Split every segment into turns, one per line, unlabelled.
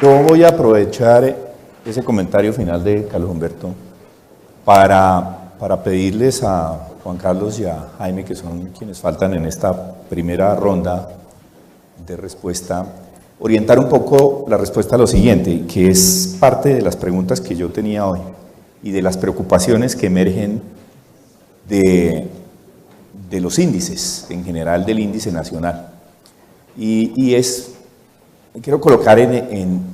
Yo voy a aprovechar ese comentario final de Carlos Humberto para pedirles a Juan Carlos y a Jaime, que son quienes faltan en esta primera ronda de respuesta, orientar un poco la respuesta a lo siguiente, que es parte de las preguntas que yo tenía hoy y de las preocupaciones que emergen de los índices, en general del índice nacional. Y me quiero colocar en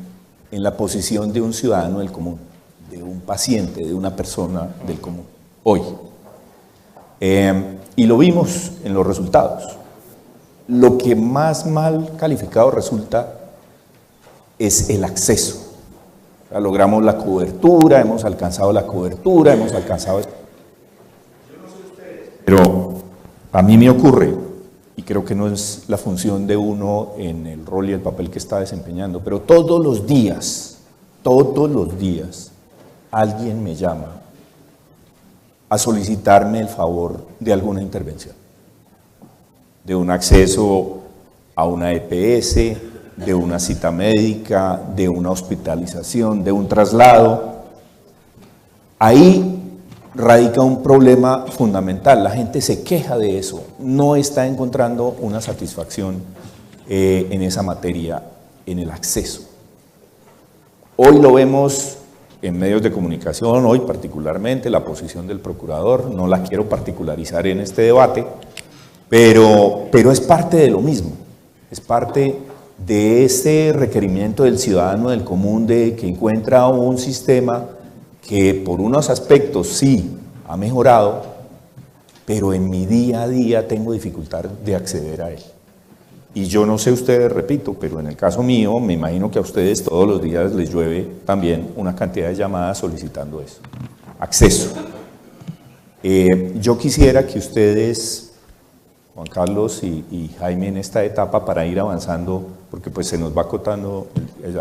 la posición de un ciudadano del común, de un paciente, de una persona del común, hoy. Y lo vimos en los resultados. Lo que más mal calificado resulta es el acceso. O sea, logramos la cobertura, hemos alcanzado la cobertura, hemos alcanzado... Yo no sé ustedes, pero a mí me ocurre, y creo que no es la función de uno en el rol y el papel que está desempeñando, pero todos los días, alguien me llama a solicitarme el favor de alguna intervención, de un acceso a una EPS, de una cita médica, de una hospitalización, de un traslado. Ahí radica un problema fundamental. La gente se queja de eso, no está encontrando una satisfacción en esa materia, en el acceso. Hoy lo vemos en medios de comunicación, hoy particularmente la posición del procurador, no la quiero particularizar en este debate, pero es parte de lo mismo, es parte de ese requerimiento del ciudadano del común de que encuentra un sistema que por unos aspectos sí ha mejorado, pero en mi día a día tengo dificultad de acceder a él. Y yo no sé ustedes, repito, pero en el caso mío, me imagino que a ustedes todos los días les llueve también una cantidad de llamadas solicitando eso, acceso. Yo quisiera que ustedes, Juan Carlos y Jaime, en esta etapa, para ir avanzando, porque pues se nos va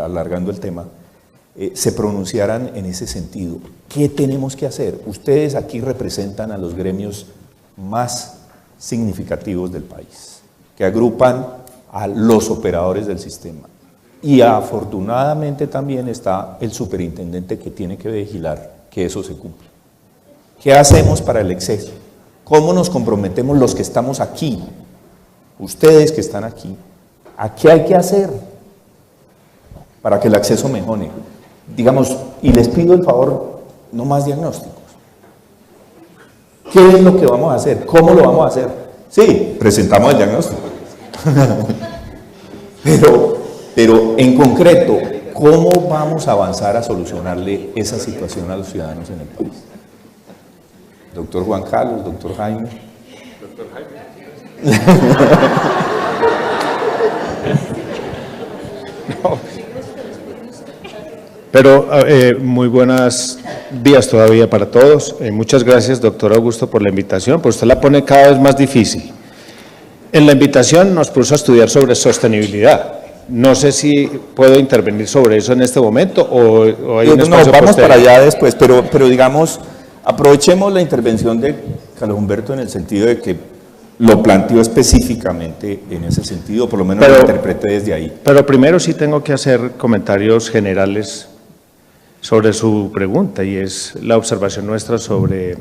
alargando el tema, se pronunciaran en ese sentido. ¿Qué tenemos que hacer? Ustedes aquí representan a los gremios más significativos del país, que agrupan a los operadores del sistema. Y afortunadamente también está el superintendente que tiene que vigilar que eso se cumpla. ¿Qué hacemos para el acceso? ¿Cómo nos comprometemos los que estamos aquí? Ustedes que están aquí, ¿a qué hay que hacer para que el acceso mejore? Digamos, y les pido el favor, no más diagnósticos. ¿Qué es lo que vamos a hacer? ¿Cómo lo vamos a hacer? Sí, presentamos el diagnóstico. pero en concreto, ¿cómo vamos a avanzar a solucionarle esa situación a los ciudadanos en el país? Doctor Juan Carlos, doctor Jaime. Doctor Jaime.
No. Pero muy buenos días todavía para todos. Muchas gracias, doctor Augusto, por la invitación, pues usted la pone cada vez más difícil. En la invitación nos puso a estudiar sobre sostenibilidad. No sé si puedo intervenir sobre eso en este momento o hay un espacio
vamos
posterior.
para allá después, pero digamos, aprovechemos la intervención de Carlos Humberto en el sentido de que lo planteó específicamente en ese sentido, por lo menos lo interpreté desde ahí.
Pero primero sí tengo que hacer comentarios generales sobre su pregunta, y es la observación nuestra sobre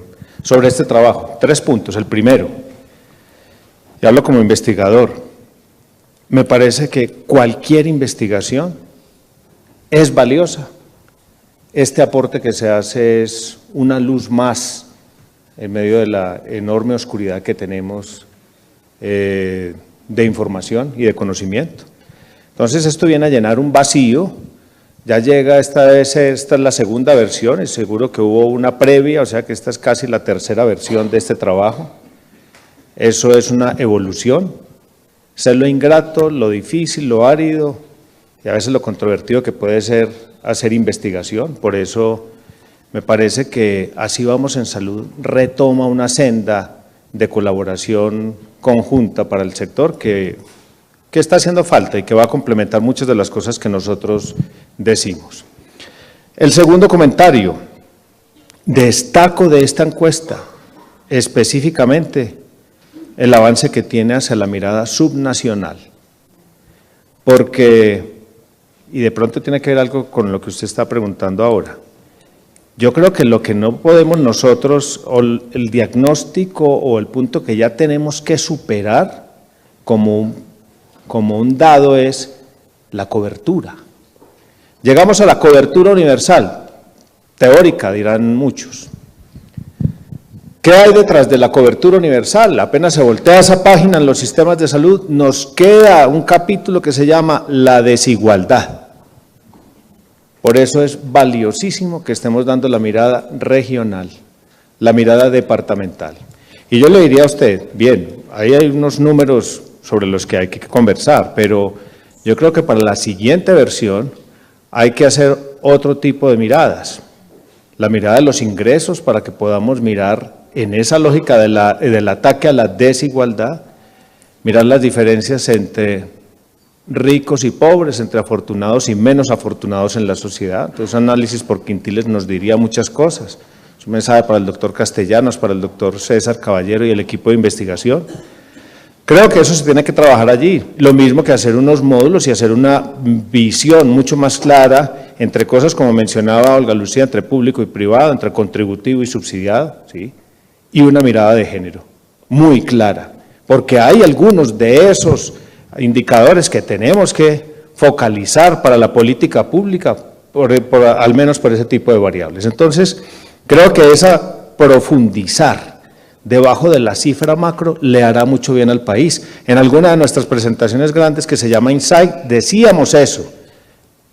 este trabajo. 3 puntos. El primero, y hablo como investigador, me parece que cualquier investigación es valiosa. Este aporte que se hace es una luz más en medio de la enorme oscuridad que tenemos de información y de conocimiento. Entonces esto viene a llenar un vacío. Ya llega, esta es la segunda versión, y seguro que hubo una previa, o sea que esta es casi la tercera versión de este trabajo. Eso es una evolución. Sé lo ingrato, lo difícil, lo árido y a veces lo controvertido que puede ser hacer investigación. Por eso me parece que Así Vamos en Salud retoma una senda de colaboración conjunta para el sector que está haciendo falta y que va a complementar muchas de las cosas que nosotros decimos. El segundo comentario, destaco de esta encuesta específicamente el avance que tiene hacia la mirada subnacional, porque y de pronto tiene que ver algo con lo que usted está preguntando ahora. Yo creo que lo que no podemos nosotros, o el diagnóstico o el punto que ya tenemos que superar como un dado es la cobertura. Llegamos a la cobertura universal, teórica, dirán muchos. ¿Qué hay detrás de la cobertura universal? Apenas se voltea esa página en los sistemas de salud, nos queda un capítulo que se llama la desigualdad. Por eso es valiosísimo que estemos dando la mirada regional, la mirada departamental. Y yo le diría a usted, bien, ahí hay unos números sobre los que hay que conversar, pero yo creo que para la siguiente versión hay que hacer otro tipo de miradas. La mirada de los ingresos para que podamos mirar en esa lógica del ataque a la desigualdad, mirar las diferencias entre ricos y pobres, entre afortunados y menos afortunados en la sociedad. Entonces, análisis por quintiles nos diría muchas cosas. Es un mensaje para el doctor Castellanos, para el doctor César Caballero y el equipo de investigación. Creo que eso se tiene que trabajar allí. Lo mismo que hacer unos módulos y hacer una visión mucho más clara entre cosas, como mencionaba Olga Lucía, entre público y privado, entre contributivo y subsidiado, ¿sí? Y una mirada de género muy clara, porque hay algunos de esos indicadores que tenemos que focalizar para la política pública, al menos por ese tipo de variables. Entonces, creo que profundizar debajo de la cifra macro le hará mucho bien al país. En alguna de nuestras presentaciones grandes que se llama Insight, decíamos eso.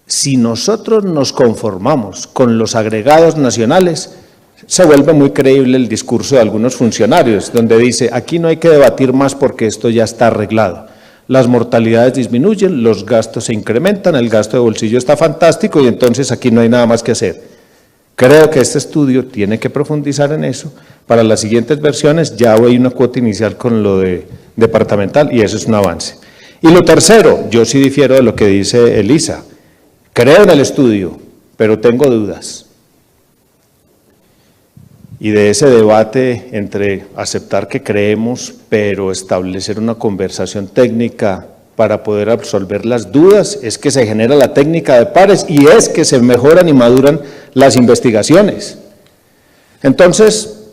Si nosotros nos conformamos con los agregados nacionales, se vuelve muy creíble el discurso de algunos funcionarios, donde dice, aquí no hay que debatir más porque esto ya está arreglado. Las mortalidades disminuyen, los gastos se incrementan, el gasto de bolsillo está fantástico y entonces aquí no hay nada más que hacer. Creo que este estudio tiene que profundizar en eso. Para las siguientes versiones ya hay una cuota inicial con lo de departamental y eso es un avance. Y lo tercero, yo sí difiero de lo que dice Elisa. Creo en el estudio, pero tengo dudas. Y de ese debate entre aceptar que creemos, pero establecer una conversación técnica para poder absolver las dudas, es que se genera la técnica de pares y es que se mejoran y maduran las investigaciones. Entonces,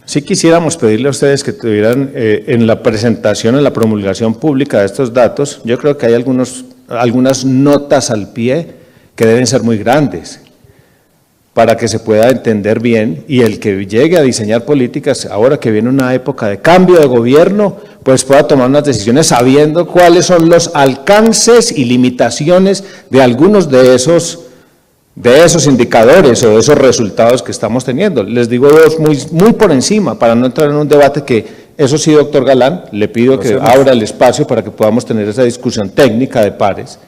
sí quisiéramos pedirle a ustedes que tuvieran en la presentación, en la promulgación pública de estos datos, yo creo que hay algunas notas al pie que deben ser muy grandes, para que se pueda entender bien y el que llegue a diseñar políticas, ahora que viene una época de cambio de gobierno, pues pueda tomar unas decisiones sabiendo cuáles son los alcances y limitaciones de algunos de esos indicadores o de esos resultados que estamos teniendo. Les digo dos muy por encima, para no entrar en un debate que, eso sí, doctor Galán, le pido que abra el espacio para que podamos tener esa discusión técnica de pares.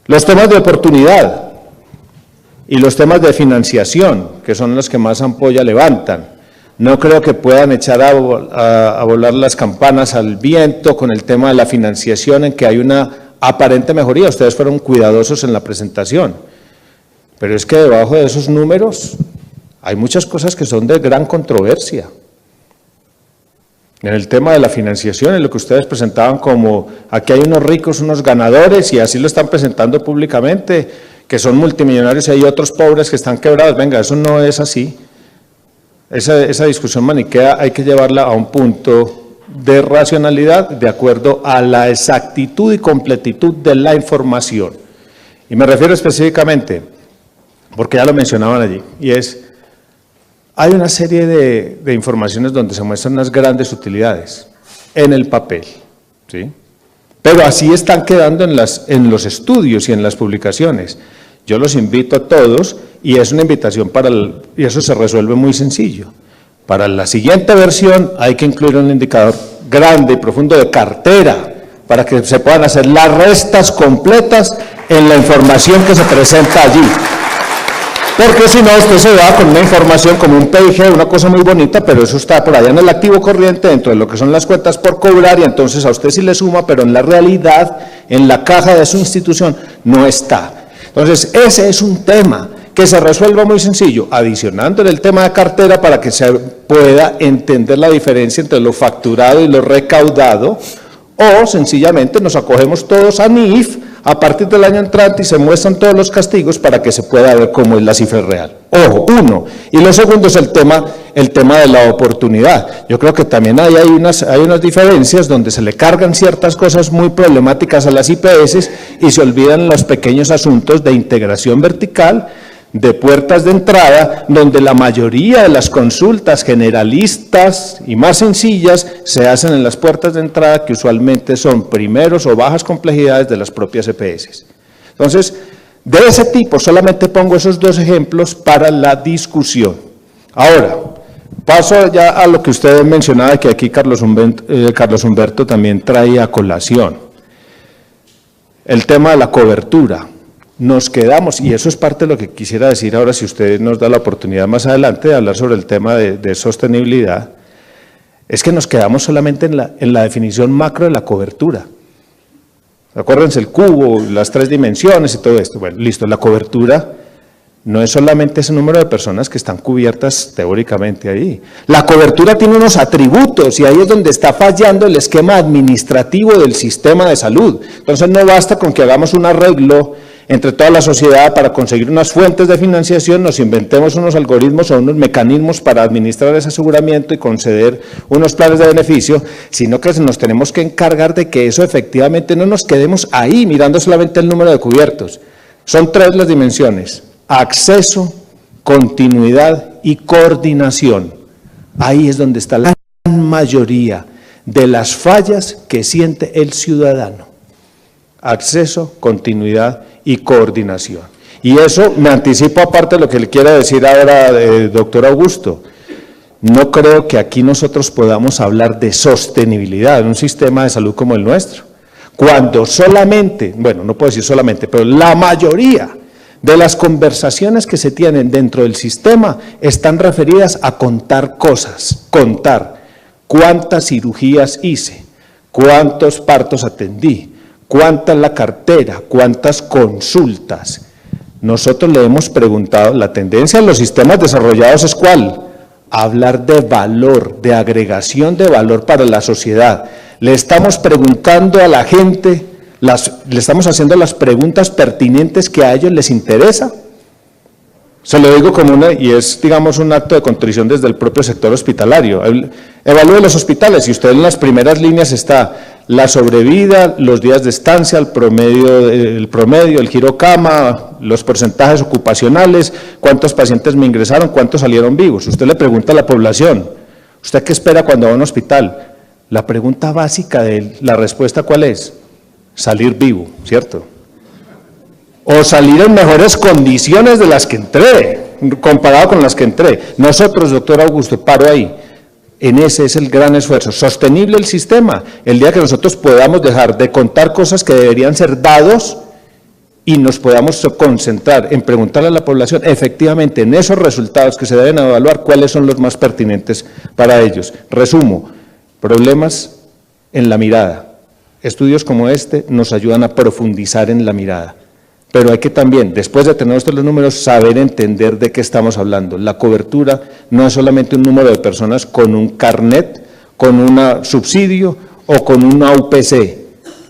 Los temas de oportunidad y los temas de financiación, que son los que más ampolla levantan. No creo que puedan echar a volar las campanas al viento con el tema de la financiación, en que hay una aparente mejoría. Ustedes fueron cuidadosos en la presentación, pero es que debajo de esos números hay muchas cosas que son de gran controversia. En el tema de la financiación, en lo que ustedes presentaban como aquí hay unos ricos, unos ganadores, y así lo están presentando públicamente, que son multimillonarios y hay otros pobres que están quebrados. Venga, eso no es así. Esa discusión maniquea hay que llevarla a un punto de racionalidad de acuerdo a la exactitud y completitud de la información. Y me refiero específicamente, porque ya lo mencionaban allí, y hay una serie de informaciones donde se muestran unas grandes utilidades en el papel, ¿sí? Pero así están quedando en los estudios y en las publicaciones. Yo los invito a todos, y es una invitación y eso se resuelve muy sencillo. Para la siguiente versión hay que incluir un indicador grande y profundo de cartera, para que se puedan hacer las restas completas en la información que se presenta allí. Porque si no, usted se va con una información como un PIG, una cosa muy bonita, pero eso está por allá en el activo corriente, dentro de lo que son las cuentas por cobrar, y entonces a usted sí le suma, pero en la realidad, en la caja de su institución, no está. Entonces, ese es un tema que se resuelva muy sencillo, adicionándole el tema de cartera para que se pueda entender la diferencia entre lo facturado y lo recaudado, o sencillamente nos acogemos todos a NIF, a partir del año entrante y se muestran todos los castigos para que se pueda ver cómo es la cifra real. Ojo, uno. Y lo segundo es el tema de la oportunidad. Yo creo que también hay unas diferencias donde se le cargan ciertas cosas muy problemáticas a las IPS y se olvidan los pequeños asuntos de integración vertical, de puertas de entrada, donde la mayoría de las consultas generalistas y más sencillas se hacen en las puertas de entrada, que usualmente son primeros o bajas complejidades de las propias EPS. Entonces, de ese tipo, solamente pongo esos dos ejemplos para la discusión. Ahora, paso ya a lo que usted mencionaba, que aquí Carlos Humberto también trae a colación. El tema de la cobertura. Nos quedamos, y eso es parte de lo que quisiera decir ahora, si usted nos da la oportunidad más adelante de hablar sobre el tema de sostenibilidad, es que nos quedamos solamente en la definición macro de la cobertura. Acuérdense el cubo, las 3 dimensiones y todo esto. Bueno, listo, la cobertura no es solamente ese número de personas que están cubiertas teóricamente ahí. La cobertura tiene unos atributos y ahí es donde está fallando el esquema administrativo del sistema de salud. Entonces no basta con que hagamos un arreglo entre toda la sociedad para conseguir unas fuentes de financiación, nos inventemos unos algoritmos o unos mecanismos para administrar ese aseguramiento y conceder unos planes de beneficio, sino que nos tenemos que encargar de que eso efectivamente no nos quedemos ahí mirando solamente el número de cubiertos. Son 3 las dimensiones: acceso, continuidad y coordinación. Ahí es donde está la gran mayoría de las fallas que siente el ciudadano. Acceso, continuidad y coordinación. Y eso me anticipo aparte de lo que le quiera decir ahora, doctor Augusto. No creo que aquí nosotros podamos hablar de sostenibilidad en un sistema de salud como el nuestro, cuando solamente, bueno, no puedo decir solamente, pero la mayoría de las conversaciones que se tienen dentro del sistema están referidas a contar cosas, contar cuántas cirugías hice, cuántos partos atendí, cuánta es la cartera, cuántas consultas. Nosotros le hemos preguntado, la tendencia en los sistemas desarrollados es ¿cuál? Hablar de valor, de agregación de valor para la sociedad. Le estamos preguntando a la gente, le estamos haciendo las preguntas pertinentes que a ellos les interesa. Se lo digo como y es, digamos, un acto de contrición desde el propio sector hospitalario. Evalúe los hospitales y usted en las primeras líneas está la sobrevida, los días de estancia, el promedio, el giro cama, los porcentajes ocupacionales, cuántos pacientes me ingresaron, cuántos salieron vivos. Usted le pregunta a la población, ¿usted qué espera cuando va a un hospital? La pregunta básica de la respuesta, ¿cuál es? Salir vivo, ¿cierto? O salir en mejores condiciones de las que entré, comparado con las que entré. Nosotros, doctor Augusto, paro ahí. En ese es el gran esfuerzo, sostenible el sistema. El día que nosotros podamos dejar de contar cosas que deberían ser dados y nos podamos concentrar en preguntarle a la población, efectivamente, en esos resultados que se deben evaluar, cuáles son los más pertinentes para ellos. Resumo, problemas en la mirada. Estudios como este nos ayudan a profundizar en la mirada. Pero hay que también, después de tener estos los números, saber entender de qué estamos hablando. La cobertura no es solamente un número de personas con un carnet, con un subsidio o con una UPC.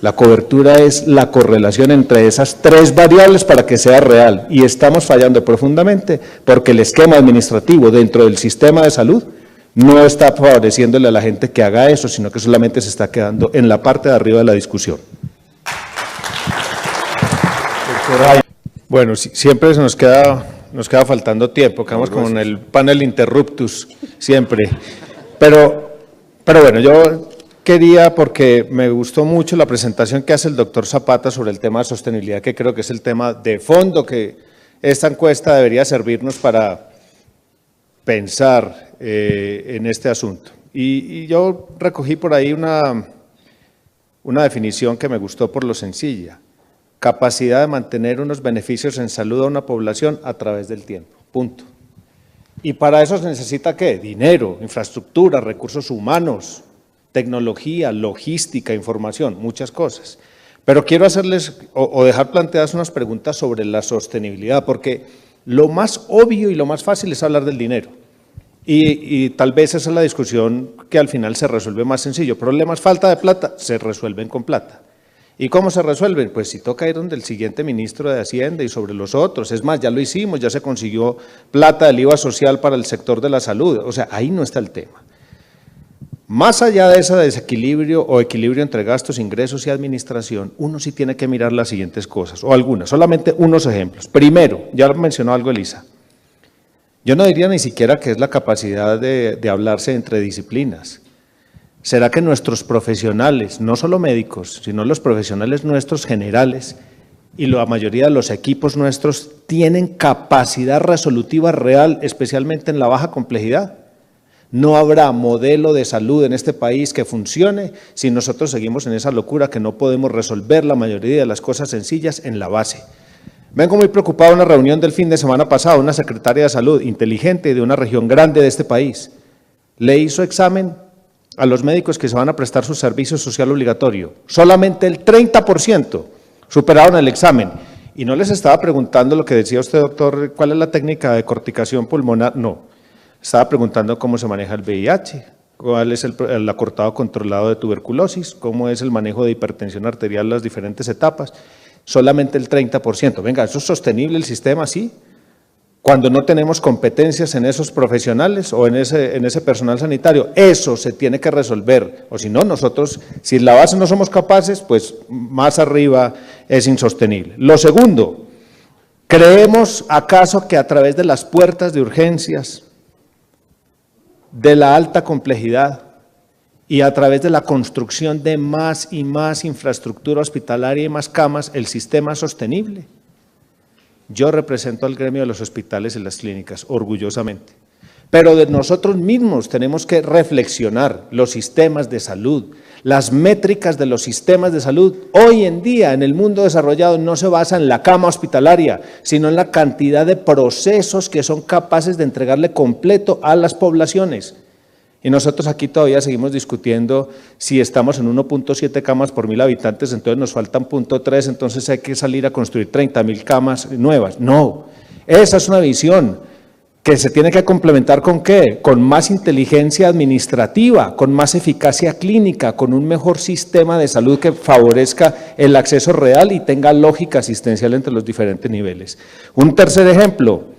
La cobertura es la correlación entre esas 3 variables para que sea real. Y estamos fallando profundamente porque el esquema administrativo dentro del sistema de salud no está favoreciéndole a la gente que haga eso, sino que solamente se está quedando en la parte de arriba de la discusión. Bueno, siempre nos queda faltando tiempo, quedamos con el panel interruptus, siempre. Pero bueno, yo quería, porque me gustó mucho la presentación que hace el doctor Zapata sobre el tema de sostenibilidad, que creo que es el tema de fondo, que esta encuesta debería servirnos para pensar en este asunto. Y yo recogí por ahí una definición que me gustó por lo sencilla. Capacidad de mantener unos beneficios en salud a una población a través del tiempo, punto. Y para eso se necesita ¿qué? Dinero, infraestructura, recursos humanos, tecnología, logística, información, muchas cosas. Pero quiero hacerles o dejar planteadas unas preguntas sobre la sostenibilidad, porque lo más obvio y lo más fácil es hablar del dinero. Y tal vez esa es la discusión que al final se resuelve más sencillo. Problemas, falta de plata, se resuelven con plata. ¿Y cómo se resuelven? Pues si toca ir donde el siguiente ministro de Hacienda y sobre los otros. Es más, ya lo hicimos, ya se consiguió plata del IVA social para el sector de la salud. O sea, ahí no está el tema. Más allá de ese desequilibrio o equilibrio entre gastos, ingresos y administración, uno sí tiene que mirar las siguientes cosas, o algunas, solamente unos ejemplos. Primero, ya mencionó algo Elisa, yo no diría ni siquiera que es la capacidad de hablarse entre disciplinas. ¿Será que nuestros profesionales, no solo médicos, sino los profesionales nuestros generales y la mayoría de los equipos nuestros tienen capacidad resolutiva real, especialmente en la baja complejidad? No habrá modelo de salud en este país que funcione si nosotros seguimos en esa locura que no podemos resolver la mayoría de las cosas sencillas en la base. Vengo muy preocupado de una reunión del fin de semana pasado, una secretaria de salud inteligente de una región grande de este país. Le hizo examen a los médicos que se van a prestar su servicio social obligatorio. Solamente el 30% superaron el examen. Y no les estaba preguntando lo que decía usted, doctor, ¿cuál es la técnica de corticación pulmonar? No. Estaba preguntando cómo se maneja el VIH, cuál es el acortado controlado de tuberculosis, cómo es el manejo de hipertensión arterial en las diferentes etapas. Solamente el 30%. Venga, ¿eso es sostenible el sistema? Sí. Cuando no tenemos competencias en esos profesionales o en ese personal sanitario, eso se tiene que resolver. O si no, nosotros, si en la base no somos capaces, pues más arriba es insostenible. Lo segundo, ¿creemos acaso que a través de las puertas de urgencias, de la alta complejidad y a través de la construcción de más y más infraestructura hospitalaria y más camas, el sistema es sostenible? Yo represento al gremio de los hospitales y las clínicas, orgullosamente. Pero de nosotros mismos tenemos que reflexionar los sistemas de salud, las métricas de los sistemas de salud. Hoy en día en el mundo desarrollado no se basa en la cama hospitalaria, sino en la cantidad de procesos que son capaces de entregarle completo a las poblaciones. Y nosotros aquí todavía seguimos discutiendo si estamos en 1.7 camas por 1.000 habitantes, entonces nos faltan 0.3, entonces hay que salir a construir 30.000 camas nuevas. No, esa es una visión que se tiene que complementar ¿con qué? Con más inteligencia administrativa, con más eficacia clínica, con un mejor sistema de salud que favorezca el acceso real y tenga lógica asistencial entre los diferentes niveles. Un tercer ejemplo.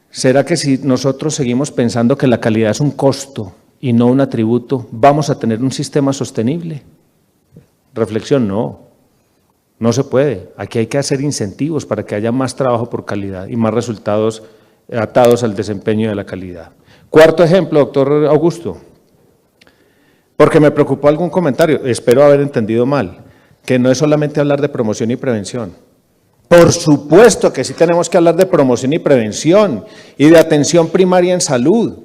¿Será que si nosotros seguimos pensando que la calidad es un costo y no un atributo, vamos a tener un sistema sostenible? Reflexión, no se puede. Aquí hay que hacer incentivos para que haya más trabajo por calidad y más resultados atados al desempeño de la calidad. Cuarto ejemplo, doctor Augusto, porque me preocupó algún comentario, espero haber entendido mal, que no es solamente hablar de promoción y prevención. Por supuesto que sí tenemos que hablar de promoción y prevención y de atención primaria en salud.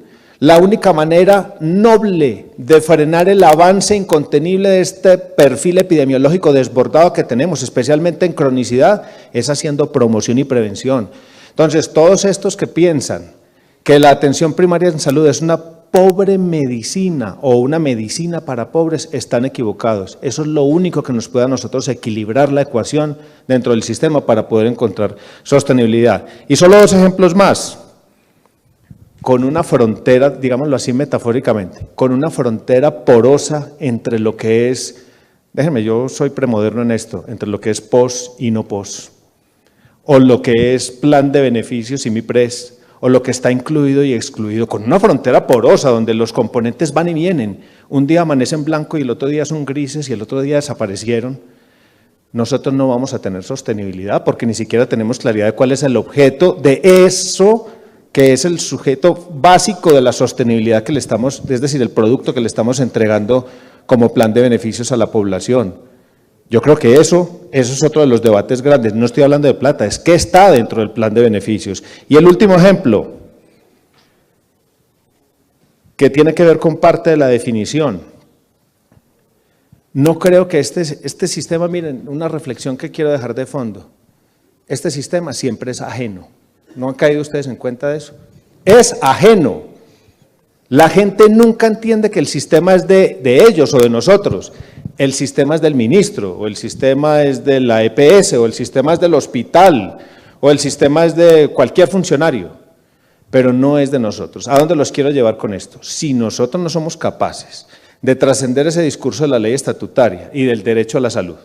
La única manera noble de frenar el avance incontenible de este perfil epidemiológico desbordado que tenemos, especialmente en cronicidad, es haciendo promoción y prevención. Entonces, todos estos que piensan que la atención primaria en salud es una pobre medicina o una medicina para pobres, están equivocados. Eso es lo único que nos puede a nosotros equilibrar la ecuación dentro del sistema para poder encontrar sostenibilidad. Y solo dos ejemplos más. Con una frontera, digámoslo así metafóricamente, con una frontera porosa entre lo que es, déjenme, yo soy premoderno en esto, entre lo que es POS y no POS, o lo que es plan de beneficios y MIPRES, o lo que está incluido y excluido, con una frontera porosa donde los componentes van y vienen. Un día amanecen blanco y el otro día son grises y el otro día desaparecieron. Nosotros no vamos a tener sostenibilidad porque ni siquiera tenemos claridad de cuál es el objeto de eso que es el sujeto básico de la sostenibilidad que le estamos, es decir, el producto que le estamos entregando como plan de beneficios a la población. Yo creo que eso es otro de los debates grandes. No estoy hablando de plata, es qué está dentro del plan de beneficios. Y el último ejemplo, que tiene que ver con parte de la definición. No creo que este sistema, miren, una reflexión que quiero dejar de fondo. Este sistema siempre es ajeno. ¿No han caído ustedes en cuenta de eso? Es ajeno. La gente nunca entiende que el sistema es de ellos o de nosotros. El sistema es del ministro, o el sistema es de la EPS, o el sistema es del hospital, o el sistema es de cualquier funcionario, pero no es de nosotros. ¿A dónde los quiero llevar con esto? Si nosotros no somos capaces de trascender ese discurso de la ley estatutaria y del derecho a la salud.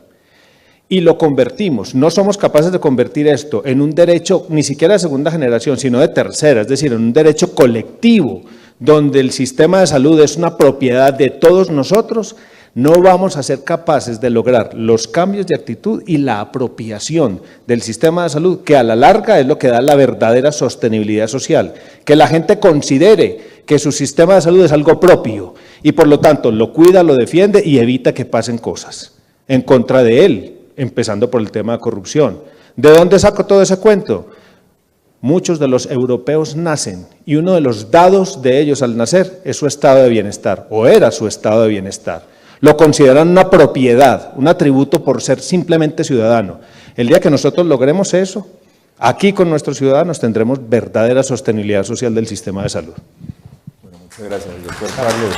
Y lo convertimos, no somos capaces de convertir esto en un derecho ni siquiera de segunda generación, sino de tercera, es decir, en un derecho colectivo, donde el sistema de salud es una propiedad de todos nosotros, no vamos a ser capaces de lograr los cambios de actitud y la apropiación del sistema de salud, que a la larga es lo que da la verdadera sostenibilidad social, que la gente considere que su sistema de salud es algo propio y por lo tanto lo cuida, lo defiende y evita que pasen cosas en contra de él, empezando por el tema de corrupción. ¿De dónde saco todo ese cuento? Muchos de los europeos nacen y uno de los dados de ellos al nacer es su estado de bienestar, o era su estado de bienestar. Lo consideran una propiedad, un atributo por ser simplemente ciudadano. El día que nosotros logremos eso, aquí con nuestros ciudadanos tendremos verdadera sostenibilidad social del sistema de salud.
Bueno, muchas gracias, doctor Carlos.